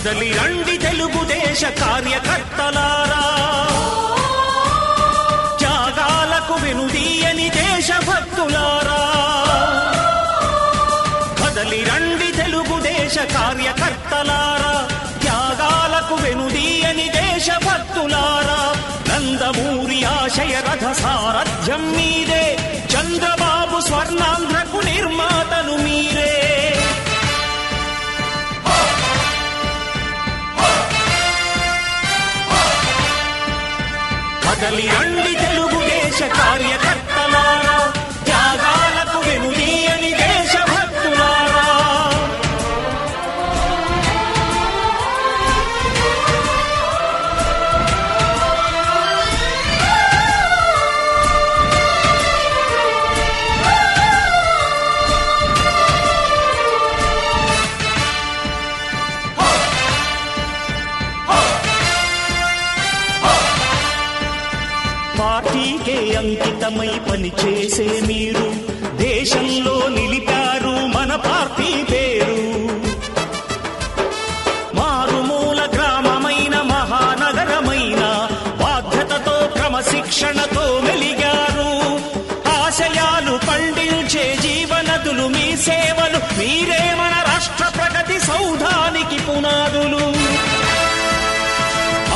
కదలి రండి తెలుగుదేశ కార్యకర్తలారా, త్యాగాలకు వెనుదీయని దేశభక్తులారా. కదలి రండి తెలుగుదేశ కార్యకర్తలారా, త్యాగాలకు వెనుదీయని దేశభక్తులారా. నందమూరి ఆశయ రథ సారథ్యం మీదే, చంద్రబాబు స్వర్ణాంధ్రకు నిర్మాతలు మీరే. కదలి రండి తెలుగుదేశ కార్యకర్తలారా, త్యాగాలకు వెనుదీయని దేశభక్తులారా. పార్టీకే అంకితమై పనిచేసే మీరు దేశంలో నిలిపారు మన పార్టీ పేరు. మారుమూల గ్రామమైన మహానగరమైన బాధ్యతతో క్రమశిక్షణతో మెలిగారు. ఆశయాలు పండించే జీవనదులు మీ సేవలు, మీరే మన రాష్ట్ర ప్రగతి సౌధానికి పునాదులు.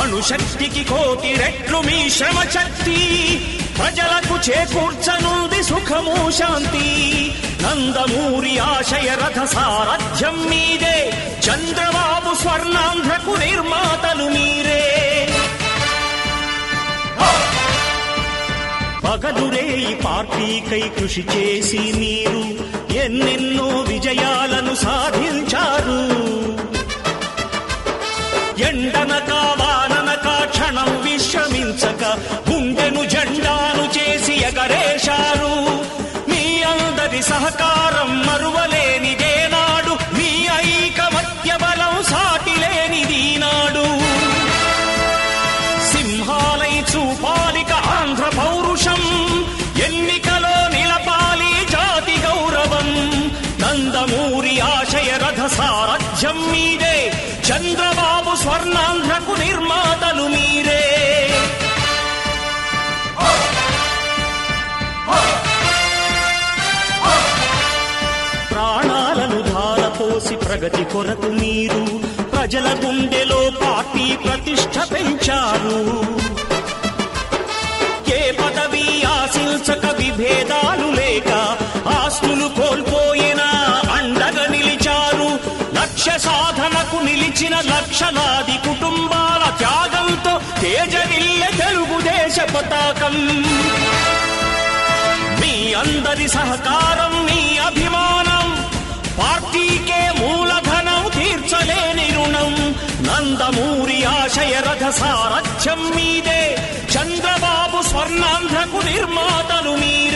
అణుశక్తికి కోటి రెట్లు మీ శ్రమ శక్తి, ప్రజలకు చేకూర్చనుంది సుఖము శాంతి. నందమూరి ఆశయ రథ సారథ్యం మీదే, చంద్రబాబు స్వర్ణాంధ్రకు నిర్మాతలు మీరే. పగలురే ఈ పార్టీకై కృషి చేసి మీరు ఎన్నెన్నో విజయాలను సాధించారు. ఎండనక వాననక క్షణం విశ్రమించక గుండెను జెండాను చేసి ఎగరేశారు. మీ అందరి సహకారం మరువలేనిదేనాడు, మీ ఐకమత్య బలం సాటిలేనిదీనాడు. సింహాలై చూపాలిక ఆంధ్ర పౌరుషం, ఎన్నికలో నిలపాలి జాతి గౌరవం. నందమూరి ఆశయ రథ సారథ్యం మీదే, చంద్రబాబు స్వర్ణాంధ్రకు నిర్మాతలు మీరే. ప్రాణాలను ధారపోసి ప్రగతి కొరకు మీరు ప్రజల గుండెలో పార్టీ ప్రతిష్ఠ పెంచారు. ఏ పదవి ఆశించక విభేదాలు లేక ఆస్తులు కోల్పోయినా అండగా నిలిచారు. లక్ష్య సాధనకు నిలిచిన లక్షలాది కుటుంబాల త్యాగంతో తేజరిల్లె తెలుగుదేశ పతాకం. మీ అందరి సహకారం, మీ అభిమానం, పార్టీకే మూలధనం, తీర్చలేని రుణం. నందమూరి ఆశయ రథ సారథ్యం మీదే, చంద్రబాబు స్వర్ణాంధ్రకు నిర్మాతలు మీరే.